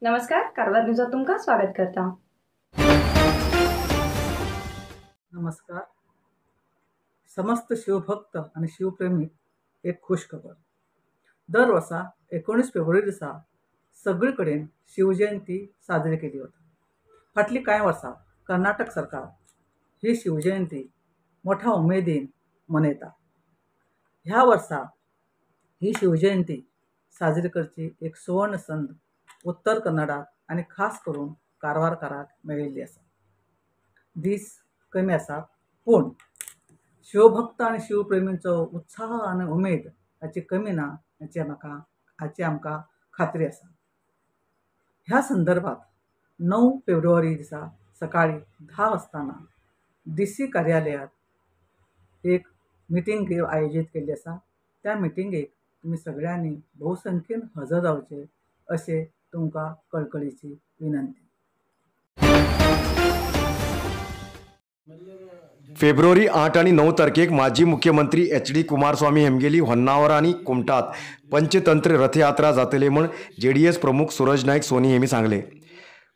नमस्कार, कारवार न्यूजात तुमका स्वागत करता। नमस्कार। समस्त शिवभक्त आणि शिवप्रेमीक एक खुश खबर। दर वर्षा 19 फेब्रुवारी दिसा सगळीकडे शिवजयंती साजरी केली वता। फाटली कांय वर्सां कर्नाटक सरकार ही शिवजयंती मोठ्या उमेदीन मनयता। ह्या वर्सा ही शिवजयंती साजरी करची एक सुवर्ण संद उत्तर कन्नडात आणि खास करून कारवारकाराक मेळिल्ली आसा। दीस कमी आसा पूण शिवभक्त आणि शिवप्रेमींचो उत्साह आणि उमेद हाची कमी ना हाची आमकां खात्री आसा। ह्या संदर्भात 9 फेब्रुवारी दिसा सकाळी 10 वाजताना डीसी कार्यालयात एक मिटींग आयोजित केल्ली आसा। त्या मिटींगेक तुम्ही सगळ्यांनी बहुसंख्येन हजर रावचे अशें तुमकां कळकळीची विनंती। फेब्रुवारी 8 आणि 9 तारखेक माजी मुख्यमंत्री HD कुमारस्वामी हेमगेली होन्नावर आणि कुमटात पंचतंत्र रथयात्रा जातली म्हूण JDS प्रमुख सूरज नाईक सोनी हेमी सांगले।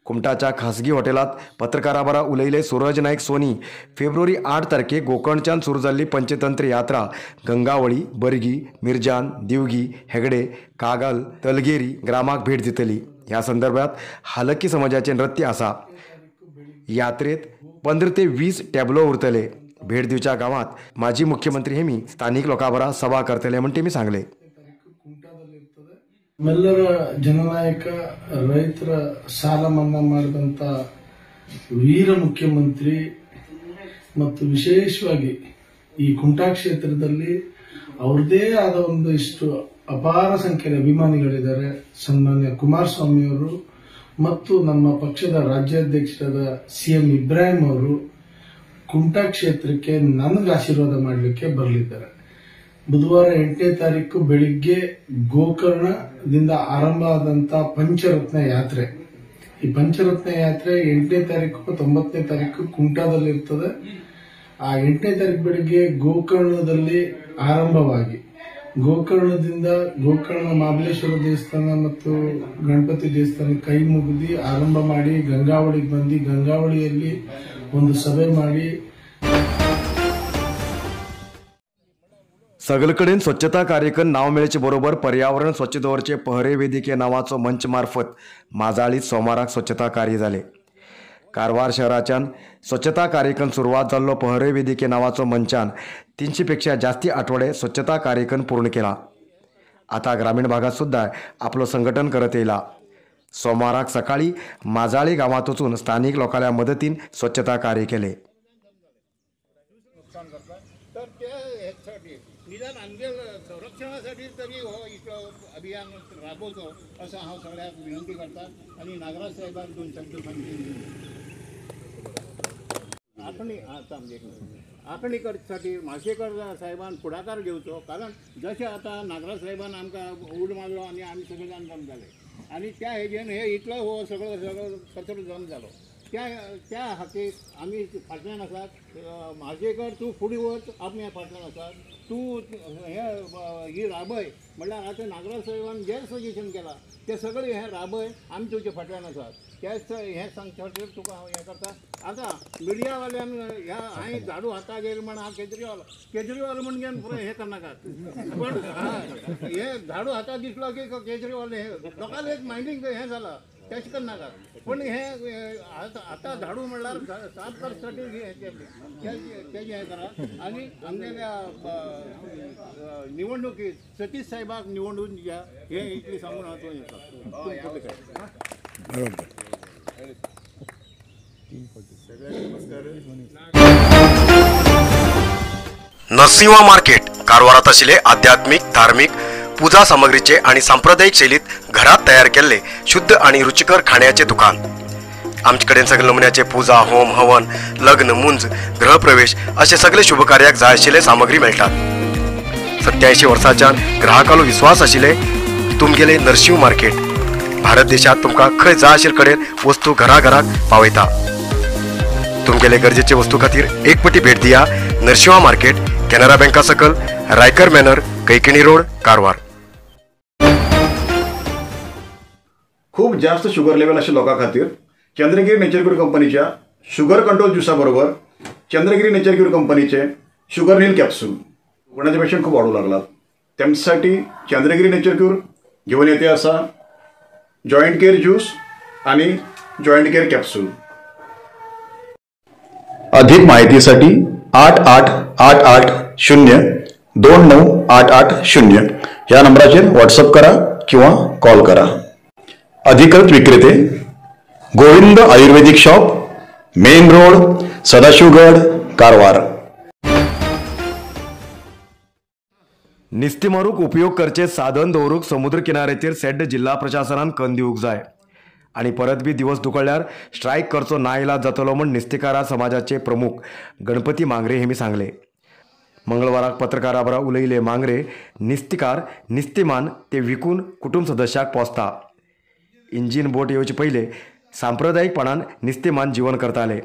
कुमटाच्या खासगी हॉटेलात पत्रकारां बरोबर उलयले सूरज नाईक सोनी फेब्रुवारी 8 तारखेक गोकर्णच्यान सुरू जाल्ली पंचतंत्र यात्रा गंगावळी, बर्गी, मिर्जान, दिवगी, हेगडे, कागल, तलगेरी ग्रामाक भेट दितली। ह्या संदर्भात हालकी समाजाचे नृत्य आसा। यात्रेत 15 ते 20 टॅब्लो उरतले। भेट दिवच्या गावात माजी मुख्यमंत्री हेमी स्थानिक लोकांबरोबर सभा करतले म्हूण तेमी सांगले। ನಮ್ಮೆಲ್ಲರ ಜನನಾಯಕ ರೈತರ ಸಾಲ ಮನ್ನಾ ಮಾಡಿದಂತ ವೀರ ಮುಖ್ಯಮಂತ್ರಿ ಮತ್ತು ವಿಶೇಷವಾಗಿ ಈ ಕುಮಟಾ ಕ್ಷೇತ್ರದಲ್ಲಿ ಅವರದೇ ಆದ ಒಂದಿಷ್ಟು ಅಪಾರ ಸಂಖ್ಯೆಯ ಅಭಿಮಾನಿಗಳಿದ್ದಾರೆ। ಸನ್ಮಾನ್ಯ ಕುಮಾರಸ್ವಾಮಿ ಅವರು ಮತ್ತು ನಮ್ಮ ಪಕ್ಷದ ರಾಜ್ಯಾಧ್ಯಕ್ಷರಾದ CM ಇಬ್ರಾಹಿಂ ಅವರು ಕುಮಟಾ ಕ್ಷೇತ್ರಕ್ಕೆ ನನಗೆ ಆಶೀರ್ವಾದ ಮಾಡಲಿಕ್ಕೆ ಬರಲಿದ್ದಾರೆ। ಬುಧವಾರ 8ನೇ ತಾರೀಕು ಬೆಳಿಗ್ಗೆ ಗೋಕರ್ಣದಿಂದ ಆರಂಭ ಆದಂತ ಪಂಚರತ್ನ ಯಾತ್ರೆ, ಈ ಪಂಚರತ್ನ ಯಾತ್ರೆ 8ನೇ ತಾರೀಕು ಮತ್ತು 9ನೇ ತಾರೀಕು ಕುಮಟಾದಲ್ಲಿ ಇರ್ತದೆ। ಆ 8ನೇ ತಾರೀಕು ಬೆಳಿಗ್ಗೆ ಗೋಕರ್ಣದಲ್ಲಿ ಆರಂಭವಾಗಿ ಗೋಕರ್ಣದಿಂದ ಗೋಕರ್ಣ ಮಹಾಬಲೇಶ್ವರ ದೇವಸ್ಥಾನ ಮತ್ತು ಗಣಪತಿ ದೇವಸ್ಥಾನ ಕೈ ಮುಗಿದಿ ಆರಂಭ ಮಾಡಿ ಗಂಗಾವಳಿಗೆ ಬಂದು ಗಂಗಾವಳಿಯಲ್ಲಿ ಒಂದು ಸಭೆ ಮಾಡಿ सगळीकडेन स्वच्छता कार्यक्रम नाव मेळचे बरोबर पर्यावरण स्वच्छ दवरचे पहरे वेदिके नावाचो मंच मार्फत माजाळीत सोमाराक स्वच्छता कार्य जाले। कारवार शहराच्यान स्वच्छता कार्यक्रम सुरवात जाल्लो पहरे वेदिके नावाचो मंचान 300 पेक्षा जास्ती आठवडे स्वच्छता कार्यक्रम पूर्ण केला। आता ग्रामीण भागात सुद्धा आपलो संघटन करत येयला। सोमाराक सकाळी माजाळी गावात वचून स्थानिक लोकांच्या मदतीन स्वच्छता कार्य केले। निदान आमच्या संरक्षणासाठी तरी हो इतकं अभियान राबवतो असं हांव सगळ्यांक विनंती करता आणि नागराज साहेबांक 2 शब्द सांगते। आखणी करण्यासाठी माशेकर साहेबान पुढाकार घेवचो, कारण जशें आता नागराज साहेबान आमकां उड मारलो आणि आमी सगळे जाण जम जाले आणि त्या हेजेन हे इतलो हो सगळो कचरो जम जालो। त्या हातीक आमी फाटल्यान आसात। माशेकर तूं फुडें वच, आमी फाटल्यान आसात। तूं ही राबय म्हणल्यार आतां नागराज साहेबान जें सजेशन केलां तें सगळें हें राबय, आमी तुज्या फाटल्यान आसात। तेच हें सांगचे खातीर तुका हांव हें करता। आतां मिडियावाल्यान ह्या हांवें झाडू हाता गेले म्हण हांव केजरीवाल म्हण घेवन पुरो हें करनाकात, पण हें झाडू हाता दिसलो की केजरीवाल हें लोकांक एक मायंडींग हें जालां, तेश करनाकात। पण हें आतां झाडू म्हणल्यार साफ करपासाठी तेजें हें करा आनी आमच्या निवडणुकीत सतीश साहेबाक निवडून घ्या हें इतलें सांगून हांव हें करता। नरसिंह मार्केट कारवारात आशिल्ले आध्यात्मिक, धार्मिक, पूजा सामग्रीचे आणि सांप्रदायिक शैलीत घरात तयार केलेले शुद्ध आणि रुचिकर खाण्याचे दुकान। आमच्याकडे सगळे नमुन्याचे पूजा, होम, हवन, लग्न, मुंज, गृहप्रवेश असे सगळे शुभ कार्याक जाय आशिल्ले सामग्री मेळटात। 87 वर्सांच्या ग्राहकालो विश्वास आशिल्ले तुमगेले नरसिंह मार्केट। भारत देशात तुमकां खंय जाय आशिल्ले कडेन वस्तू घराघराक पावयता। तुमगेले गरजेचे वस्तू खातीर एक पटी भेट दिया नरसिंह मार्केट, कॅनरा बँका सकल, रायकर मॅनर, कैकिणी रोड, कारवार। खूप जास्त शुगर लेवल अशा लोकां खातीर चंद्रगिरी नेचर क्यूर कंपनीच्या शुगर कंट्रोल ज्युसा बरोबर चंद्रगिरी नेचर क्यूर कंपनीचे शुगर नील कॅप्सूल कोणाचे पेशंट खूप वाढू लागलात त्यांच्यासाठी चंद्रगिरी नेचर क्यूर घेऊन येते असा जॉईंट केअर ज्यूस आणि जॉईंट केअर कॅप्सूल. अधिक माहितीसाठी 8888029880 या नंबराचेर व्हॉट्सअप करा किंवा कॉल करा. अधिकृत विक्रेते Govind Ayurvedic shop, main road, Sadashivgad, Karwar. निस्तीमारूक उपयोग करचे साधन दवरूक समुद्र किनाऱ्याचेर सेड्ड जिल्हा प्रशासनान कन दिवूंक जाय आणि परत बी दिवस दुखळ्यार स्ट्रायक करचो नाइलाज जातलो म्हण निस्तीकारा समाजाचे प्रमुख गणपती मांगरे हेमी सांगले. मंगळवाराक पत्रकारा बरोबर उलयले मांगरे निस्तीकार निस्तीमान ते विकून कुटुंब सदस्याक पोसता. इंजिन बोट येवचे पयले सांप्रदायिकपणान निस्तीमान जीवन करताले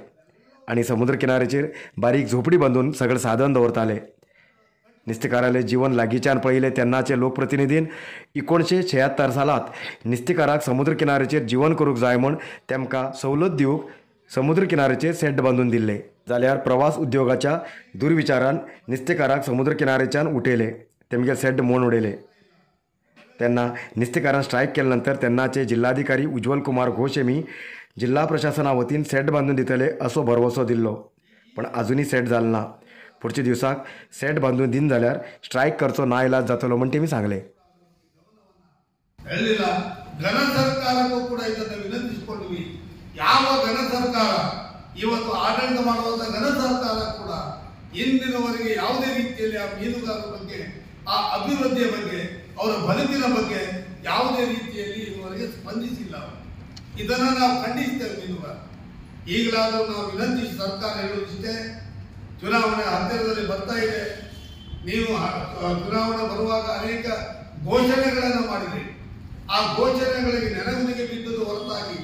आणि समुद्र किनाऱ्याचेर बारीक झोपडी बांदून सगळें साधन दवरताले. निस्तीकाराले जीवन लागींच्यान पळयले तेन्नाचे लोकप्रतिनिधीन 1976 सालांत निस्तीकाराक समुद्र किनाऱ्याचेर जीवन करूंक जाय म्हूण तेमकां सवलत दिवूंक समुद्र किनाऱ्याचेर सेड बांदून दिल्ले. जाल्यार प्रवास उद्योगाच्या दुर्विचारान निस्तीकाराक समुद्र किनाऱ्याच्यान उठयले, तेमगे सेड मोड उडयले. तेन्ना निस्तीकारान स्ट्रायक केले नंतर तेन्नाचे जिल्हाधिकारी उज्ज्वल कुमार घोष हेमी जिल्हा प्रशासना वतीन सेड बांदून दितले असो भरवसो दिल्लो, पण अजुनी सेड जालो ना. पुढच्या दिवसाक सेट बांधून दिन जाल्यार स्ट्रायक करचो नाइलाज जातलो म्हण तेमी सांगले. ಘನ ಸರ್ಕಾರಕ್ಕೂ ಕೂಡ ಇದನ್ನು ವಿನಂತಿಸಿಕೊಂಡ್ವಿ. ಯಾವ ಘನ ಸರ್ಕಾರ ಇವತ್ತು ಆಡಳಿತ ಮಾಡುವಂತ ಘನ ಸರ್ಕಾರ ಕೂಡ ಇಂದಿನವರೆಗೆ ಯಾವುದೇ ರೀತಿಯಲ್ಲಿ ಆ ಮೀನುಗಾರರ ಬಗ್ಗೆ, ಆ ಅಭಿವೃದ್ಧಿಯ ಬಗ್ಗೆ, ಅವರ ಬದುಕಿನ ಬಗ್ಗೆ ಯಾವುದೇ ರೀತಿಯಲ್ಲಿ ಇದುವರೆಗೆ ಸ್ಪಂದಿಸಿಲ್ಲ. ಇದನ್ನು ನಾವು ಖಂಡಿಸ್ತೇವೆ. ಮೀನುಗಾರ ಈಗಲಾದರೂ ನಾವು ವಿನಂತಿಸಿ ಸರ್ಕಾರ ಹೇಳುವುದಿಷ್ಟೇ, ಚುನಾವಣೆ ಹತ್ತಿರದಲ್ಲಿ ಬರ್ತಾ ಇದೆ. ನೀವು ಚುನಾವಣೆ ಬರುವಾಗ ಅನೇಕ ಘೋಷಣೆಗಳನ್ನು ಮಾಡಿದ್ರಿ. ಆ ಘೋಷಣೆಗಳಿಗೆ ನೆನಗುದಿಗೆ ಬಿದ್ದುದು ಹೊರತಾಗಿ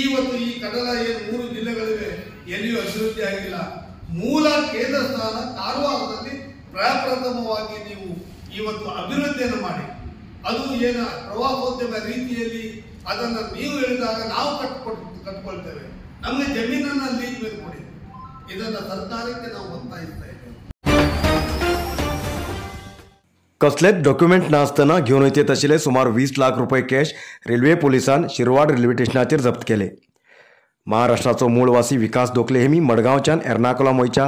ಇವತ್ತು ಈ ಕಡಲ ಏನು 3 ಜಿಲ್ಲೆಗಳಿವೆ ಎಲ್ಲಿಯೂ ಅಭಿವೃದ್ಧಿ ಆಗಿಲ್ಲ. ಮೂಲ ಕೇಂದ್ರ ಸ್ಥಾನ ಕಾರವಾರದಲ್ಲಿ ಪ್ರಪ್ರಥಮವಾಗಿ ನೀವು ಇವತ್ತು ಅಭಿವೃದ್ಧಿಯನ್ನು ಮಾಡಿ, ಅದು ಏನು ಪ್ರವಾಸೋದ್ಯಮ ರೀತಿಯಲ್ಲಿ ಅದನ್ನು ನೀವು ಹೇಳಿದಾಗ ನಾವು ಕಟ್ಕೊಳ್ತೇವೆ, ನಮಗೆ ಜಮೀನನ್ನು ಲೀಸ್ ಮೇಲೆ ಕೊಡಿ. ಇದನ್ನು ಸರ್ಕಾರಕ್ಕೆ ನಾವು ಒತ್ತಾಯಿಸ್ತಾ ಇದ್ದೇವೆ. कसलेच डॉक्युमेंट नासतना घेवन वयते तशिले सुमार 20 लाख रुपये कॅश रेल्वे पोलिसान शिरवाड रेल्वे स्टेशनाचेर जप्त केले. महाराष्ट्राचो मूळवासी विकास दोखले हेमी मडगांवच्यान एर्नाकुलम वयच्या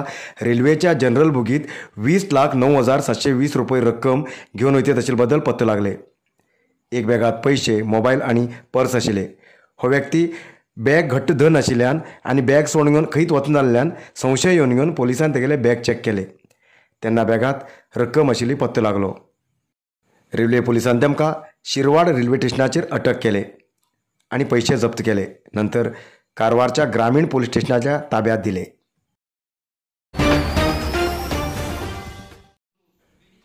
रेल्वेच्या जनरल बोगीत 20,09,720 रुपये रक्कम घेवन वयते तशिले बद्दल पत्तो लागले. एक बॅगात पैसे, मोबायल आणि पर्स आशिल्ले. हो व्यक्ती बॅग घट्ट धर नाशिल्ल्यान आनी बॅग सोडून घेवन खंयत वचून जाल्ल्यान संशय येवन घेवन पोलिसान तेगेले बॅग चॅक केले. तेन्ना बॅगात रक्कम आशिल्ली पत्तो लागलो. रेल्वे पोलिसान तेमकां शिरवाड रेल्वे स्टेशनाचेर अटक केले आणि पैसे जप्त केले. नंतर कारवारच्या ग्रामीण पोलीस स्टेशनाच्या ताब्यात दिले.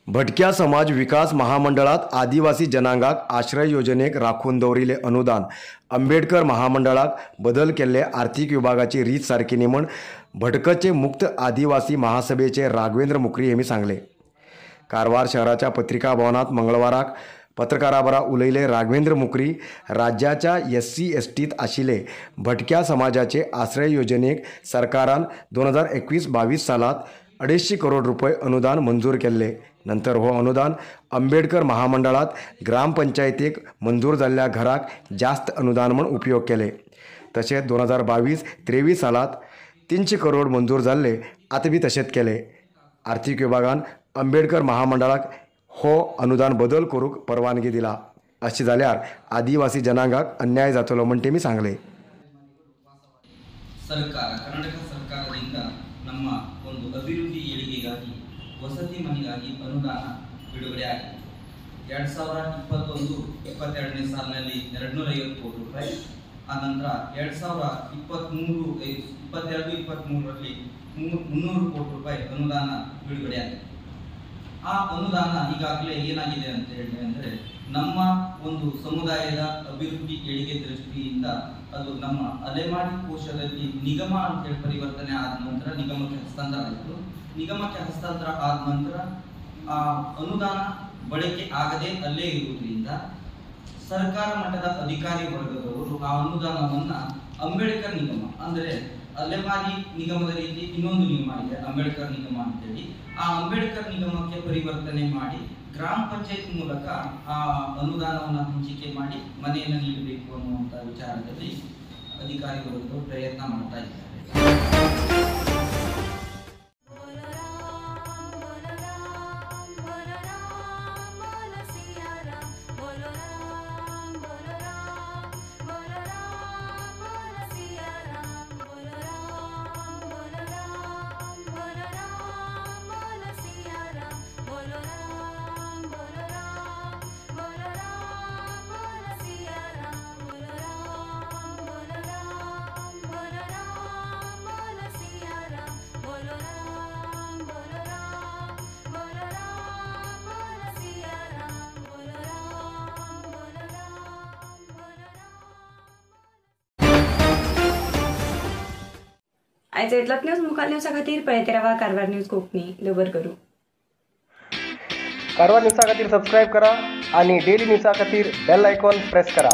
भटक्या समाज विकास महामंडळात आदिवासी जनांगाक आश्रय योजनेक राखून दवरिल्ले अनुदान अंबेडकर महामंडळाक बदल केल्ले आर्थीक विभागाची रीत सारकी न्ही म्हूण भटकचे मुक्त आदिवासी महासभेचे राघवेंद्र मुकरी हेमी सांगले. कारवार शहराच्या पत्रिका भवनात मंगळवाराक पत्रकारा बरोबर उलयले राघवेंद्र मुकरी राज्याच्या SC/STत आशिल्ले भटक्या समाजाचे आश्रय योजनेक सरकारान 2021-22 सालांत 250 करोड रुपये अनुदान मंजूर केल्ले. नंतर हो अनुदान अंबेडकर महामंडळात ग्रामपंचायतीक मंजूर जाल्ल्या घराक जास्त अनुदान म्हूण उपयोग केले. तशेंच 2022-23 सालांत 300 करोड मंजूर जाल्ले, आतां बी तशेंच केले. आर्थीक विभागान अंबेडकर महामंडळाक हो अनुदान बदल करूंक परवानगी दिला. अशें जाल्यार आदिवासी जनांगाक अन्याय जातलो म्हूण तेमी सांगले. ಕರ್ನಾಟಕ ಸರ್ಕಾರದಿಂದ ನಮ್ಮ ಒಂದು ಅಭಿವೃದ್ಧಿ ಏಳಿಗೆಗಾಗಿ ವಸತಿ ಮನೆಗಾಗಿ ಅನುದಾನ ಬಿಡುಗಡೆ ಆಗಿದೆ. 2021-22ನೇ ಸಾಲಿನಲ್ಲಿ 250 ಕೋಟಿ ರೂಪಾಯಿ, ಆನಂತರ 2022-23ರಲ್ಲಿ 300 ಕೋಟಿ ರೂಪಾಯಿ ಅನುದಾನ ಬಿಡುಗಡೆ ಆಗಿದೆ. ಆ ಅನುದಾನ ಈಗಾಗಲೇ ಏನಾಗಿದೆ ಅಂತ ಹೇಳಿ ಅಂದರೆ ನಮ್ಮ ಒಂದು ಸಮುದಾಯದ ಅಭಿವೃದ್ಧಿ ಏಳಿಗೆ ದೃಷ್ಟಿಯಿಂದ ಅದು ನಮ್ಮ ಅಲೆಮಾರಿ ಕೋಶದಲ್ಲಿ ನಿಗಮ ಅಂತೇಳಿ ಪರಿವರ್ತನೆ ಆದ ನಂತರ ನಿಗಮಕ್ಕೆ ಹಸ್ತಾಂತರ ಆಯಿತು. ನಿಗಮಕ್ಕೆ ಹಸ್ತಾಂತರ ಆದ ನಂತರ ಆ ಅನುದಾನ ಬಳಕೆ ಆಗದೆ ಅಲ್ಲೇ ಇರುವುದರಿಂದ ಸರ್ಕಾರ ಮಟ್ಟದ ಅಧಿಕಾರಿ ವರ್ಗದವರು ಆ ಅನುದಾನವನ್ನ ಅಂಬೇಡ್ಕರ್ ನಿಗಮ ಅಂದರೆ ಅಲೆಮಾರಿ ನಿಗಮದ ರೀತಿ ಇನ್ನೊಂದು ನಿಗಮ ಇದೆ ಅಂಬೇಡ್ಕರ್ ನಿಗಮ ಅಂತೇಳಿ, ಆ ಅಂಬೇಡ್ಕರ್ ನಿಗಮಕ್ಕೆ ಪರಿವರ್ತನೆ ಮಾಡಿ ಗ್ರಾಮ ಪಂಚಾಯತ್ ಮೂಲಕ ಆ ಅನುದಾನವನ್ನು ಹಂಚಿಕೆ ಮಾಡಿ ಮನೆಯನ್ನು ನೀಡಬೇಕು ಅನ್ನುವಂಥ ವಿಚಾರದಲ್ಲಿ ಅಧಿಕಾರಿ ವರ್ಗದವರು ಪ್ರಯತ್ನ ಮಾಡ್ತಾ ಇದ್ದಾರೆ. आयचे इतल्याच न्यूज मुखाल न्यूजा खातीर पळयत रावा कारवार न्यूज कोंकणी. देवर करूं. कारवार न्यूजा खातीर सबस्क्राईब करा आणि डेली न्यूजा खातीर बेल आयकॉन प्रेस करा.